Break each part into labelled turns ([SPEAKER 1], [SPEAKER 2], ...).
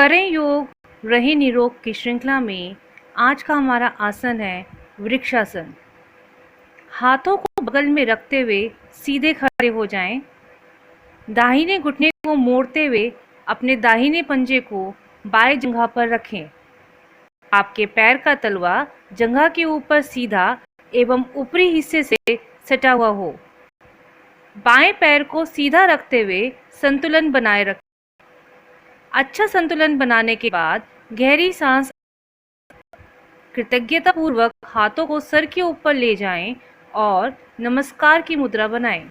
[SPEAKER 1] करें योग, रहे निरोग की श्रृंखला में आज का हमारा आसन है वृक्षासन। हाथों को बगल में रखते हुए सीधे खड़े हो जाएं। दाहिने घुटने को मोड़ते हुए अपने दाहिने पंजे को बाएं जंघा पर रखें। आपके पैर का तलवा जंघा के ऊपर सीधा एवं ऊपरी हिस्से से सटा हुआ हो। बाएं पैर को सीधा रखते हुए संतुलन बनाए रखें। अच्छा संतुलन बनाने के बाद गहरी सांस कृतज्ञतापूर्वक हाथों को सर के ऊपर ले जाएं और नमस्कार की मुद्रा बनाएं।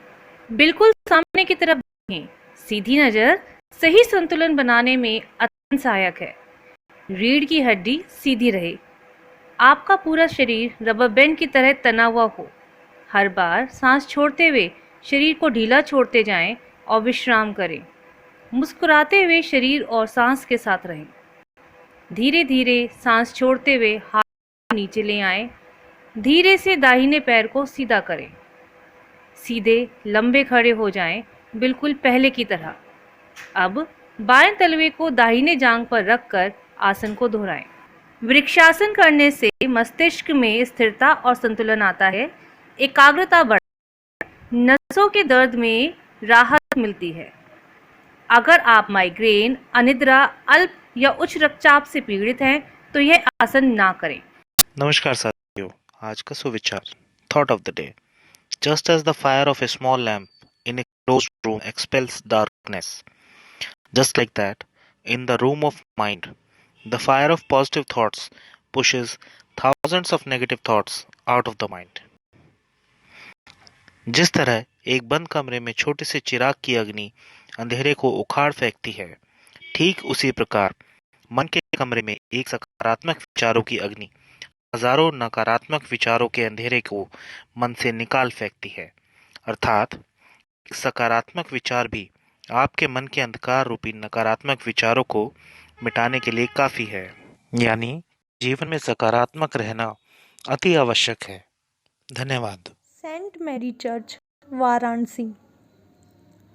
[SPEAKER 1] बिल्कुल सामने की तरफ देखें। सीधी नज़र सही संतुलन बनाने में अत्यंत सहायक है। रीढ़ की हड्डी सीधी रहे। आपका पूरा शरीर रबर बैंड की तरह तना हुआ हो। हर बार सांस छोड़ते हुए शरीर को ढीला छोड़ते जाएं और विश्राम करें। मुस्कुराते हुए शरीर और सांस के साथ रहें। धीरे धीरे सांस छोड़ते हुए हाथ नीचे ले आएं। धीरे से दाहिने पैर को सीधा करें। सीधे लंबे खड़े हो जाएं, बिल्कुल पहले की तरह। अब बाएं तलवे को दाहिने जांघ पर रखकर आसन को दोहराएं। वृक्षासन करने से मस्तिष्क में स्थिरता और संतुलन आता है, एकाग्रता बढ़ती है, नसों के दर्द में राहत मिलती है। अगर आप माइग्रेन, अनिद्रा, अल्प या उच्च रक्तचाप से पीड़ित हैं तो यह आसन ना करें।
[SPEAKER 2] नमस्कार साथियों, आज का सुविचार thought of the day. Just as the fire of a small lamp in a closed room expels darkness, just like that in the room of mind the fire of positive thoughts pushes thousands of negative thoughts out of the mind। जिस तरह एक बंद कमरे में छोटे से चिराग की अग्नि अंधेरे को उखाड़ फेंकती है, ठीक उसी प्रकार मन के कमरे में एक सकारात्मक विचारों की अग्नि हजारों नकारात्मक विचारों के अंधेरे को मन से निकाल फेंकती है। अर्थात एक सकारात्मक विचार भी आपके मन के अंधकार रूपी नकारात्मक विचारों को मिटाने के लिए काफी है। यानी जीवन में सकारात्मक रहना अति आवश्यक है। धन्यवाद।
[SPEAKER 3] Saint Mary church, Varanasi.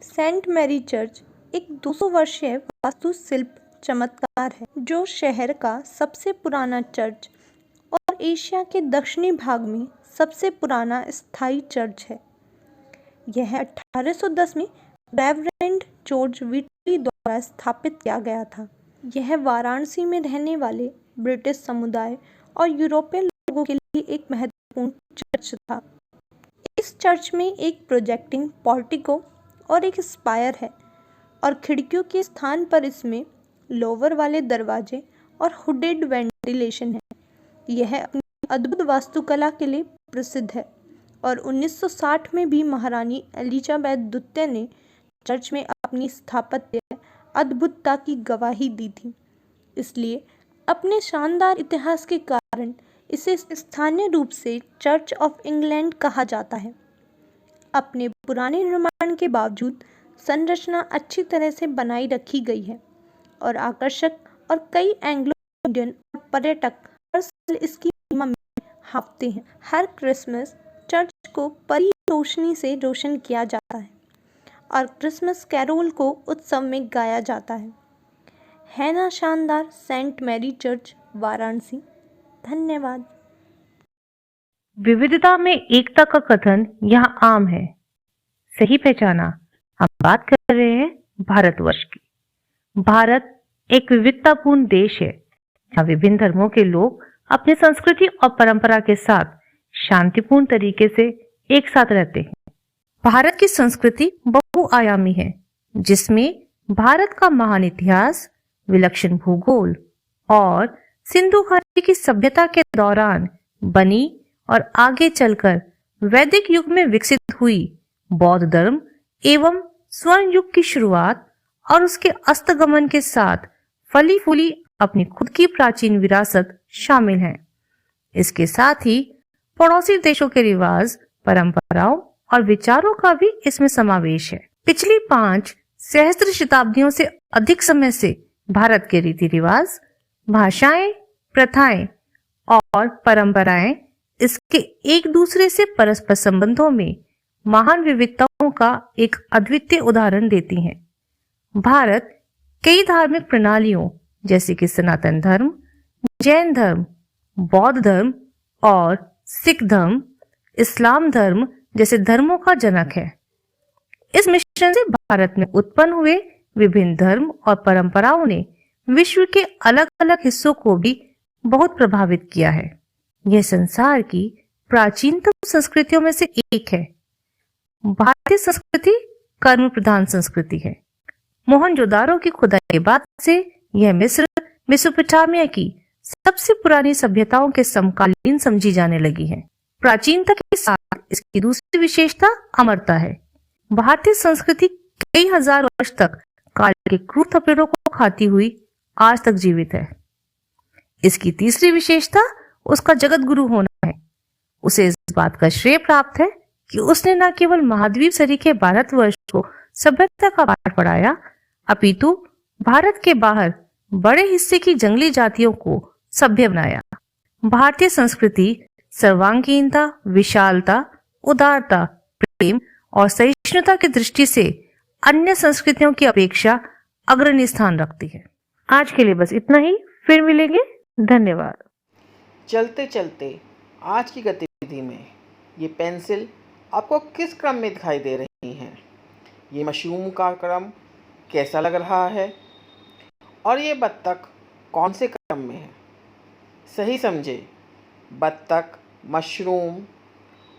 [SPEAKER 3] Saint Mary church एक 200 वर्षीय वास्तुशिल्प चमत्कार है जो शहर का सबसे पुराना चर्च और एशिया के दक्षिणी भाग में सबसे पुराना स्थायी चर्च है। यह 1810 में रेवरेंड जॉर्ज व्हिटली द्वारा स्थापित किया गया था। यह वाराणसी में रहने वाले ब्रिटिश समुदाय और यूरोपियन लोगों के लिए एक महत्वपूर्ण चर्च था। इस चर्च में एक प्रोजेक्टिंग पोर्टिको और एक स्पायर है और खिड़कियों के स्थान पर इसमें लोवर वाले दरवाजे और हुडेड वेंटिलेशन है। यह अपनी अद्भुत वास्तुकला के लिए प्रसिद्ध है और 1960 में भी महारानी एलिजाबेथ द्वितीय ने चर्च में अपनी स्थापत्य अद्भुतता की गवाही दी थी। इसलिए अपने शानदार इतिहास के कारण इसे स्थानीय रूप से चर्च ऑफ इंग्लैंड कहा जाता है। अपने पुराने निर्माण के बावजूद संरचना अच्छी तरह से बनाई रखी गई है और आकर्षक और कई एंग्लो इंडियन पर्यटक हर साल इसकी महिमा में हांफते हैं। हर क्रिसमस चर्च को परी रोशनी से रोशन किया जाता है और क्रिसमस कैरोल को उत्सव में गाया जाता है ना शानदार सेंट मैरी चर्च, वाराणसी। धन्यवाद।
[SPEAKER 1] विविधता में एकता का कथन यहाँ आम है। सही पहचाना। हम बात कर रहे हैं भारतवर्ष की। भारत एक विविधतापूर्ण देश है जहाँ विभिन्न धर्मों के लोग अपनी संस्कृति और परंपरा के साथ शांतिपूर्ण तरीके से एक साथ रहते हैं। भारत की संस्कृति बहुआयामी है जिसमें भारत का महान इतिहास, विलक्षण भूगोल और सिंधु घाटी की सभ्यता के दौरान बनी और आगे चलकर वैदिक युग में विकसित हुई बौद्ध धर्म एवं स्वर्ण युग की शुरुआत और उसके अस्तगमन के साथ फली फूली अपनी खुद की प्राचीन विरासत शामिल है। इसके साथ ही पड़ोसी देशों के रिवाज, परंपराओं और विचारों का भी इसमें समावेश है। पिछली 5 सहस्त्र शताब्दियों से अधिक समय से भारत के रीति रिवाज, भाषाएं, प्रथाएं और परंपराएं इसके एक दूसरे से परस्पर संबंधों में महान विविधताओं का एक अद्वितीय उदाहरण देती हैं। भारत कई धार्मिक प्रणालियों जैसे कि सनातन धर्म, जैन धर्म, बौद्ध धर्म और सिख धर्म इस्लाम धर्म जैसे धर्मों का जनक है। इस मिश्रण से भारत में उत्पन्न हुए विभिन्न धर्म और परंपराओं ने विश्व के अलग अलग हिस्सों को भी बहुत प्रभावित किया है। यह संसार की प्राचीनतम संस्कृतियों में से एक है। भारतीय संस्कृति कर्म प्रधान संस्कृति है। मोहनजोदारो की खुदाई के बाद से यह मिस्र, मेसोपोटामिया की सबसे पुरानी सभ्यताओं के समकालीन समझी जाने लगी है। प्राचीनता के साथ इसकी दूसरी विशेषता अमरता है। भारतीय संस्कृति कई हजार वर्ष तक काल के क्रूर थपेड़ों को खाती हुई आज तक जीवित है। इसकी तीसरी विशेषता उसका जगत गुरु होना है। उसे इस बात का श्रेय प्राप्त है कि उसने न केवल महाद्वीप सरीखे भारतवर्ष को सभ्यता का पाठ पढ़ाया, अपितु भारत के बाहर बड़े हिस्से की जंगली जातियों को सभ्य बनाया। भारतीय संस्कृति सर्वांगीणता, विशालता, उदारता, प्रेम और सहिष्णुता की दृष्टि से अन्य संस्कृतियों की अपेक्षा अग्रणी स्थान रखती है। आज के लिए बस इतना ही, फिर मिलेंगे। धन्यवाद।
[SPEAKER 4] चलते चलते आज की गतिविधि में ये पेंसिल आपको किस क्रम में दिखाई दे रही हैं? ये मशरूम का क्रम कैसा लग रहा है? और ये बत्तख कौन से क्रम में है? सही समझे, बत्तख, मशरूम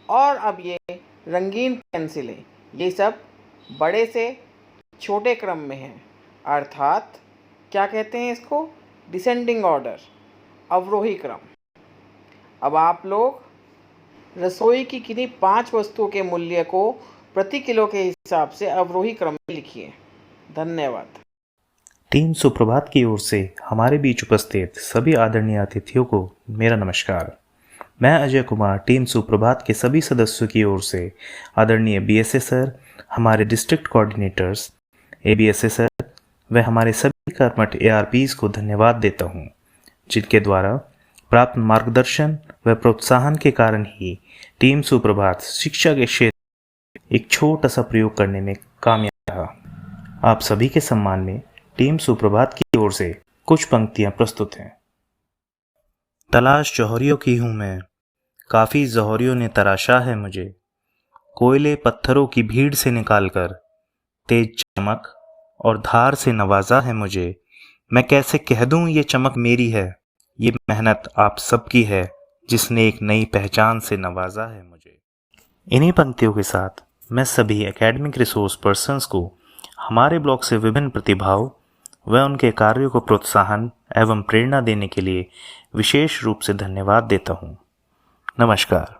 [SPEAKER 4] और अब ये रंगीन पेंसिलें, ये सब बड़े से छोटे क्रम में हैं। अर्थात क्या कहते हैं इसको? डिसेंडिंग ऑर्डर, अवरोही क्रम। अब आप लोग रसोई की किन्हीं 5 वस्तुओं के मूल्य को प्रति किलो के हिसाब से अवरोही क्रम में लिखिए। धन्यवाद।
[SPEAKER 2] टीम सुप्रभात की ओर से हमारे बीच उपस्थित सभी आदरणीय अतिथियों को मेरा नमस्कार। मैं अजय कुमार टीम सुप्रभात के सभी सदस्यों की ओर से आदरणीय बीएसए सर, हमारे डिस्ट्रिक्ट कोऑर्डिनेटर्स, एबीएसए सर व हमारे सभी कर्मठ एआरपीज को धन्यवाद देता हूं, जिनके द्वारा प्राप्त मार्गदर्शन व प्रोत्साहन के कारण ही टीम सुप्रभात शिक्षा के क्षेत्र में एक छोटा सा प्रयोग करने में कामयाब रहा। आप सभी के सम्मान में टीम सुप्रभात की ओर से कुछ पंक्तियां प्रस्तुत हैं। तलाश जौहरियों की हूं मैं, काफी जौहरियों ने तराशा है मुझे, कोयले पत्थरों की भीड़ से निकालकर तेज चमक और धार से नवाजा है मुझे। मैं कैसे कह दूं ये चमक मेरी है, ये मेहनत आप सबकी है जिसने एक नई पहचान से नवाजा है मुझे। इन्हीं पंक्तियों के साथ मैं सभी एकेडमिक रिसोर्स पर्सन्स को हमारे ब्लॉक से विभिन्न प्रतिभाओं व उनके कार्यों को प्रोत्साहन एवं प्रेरणा देने के लिए विशेष रूप से धन्यवाद देता हूँ। नमस्कार।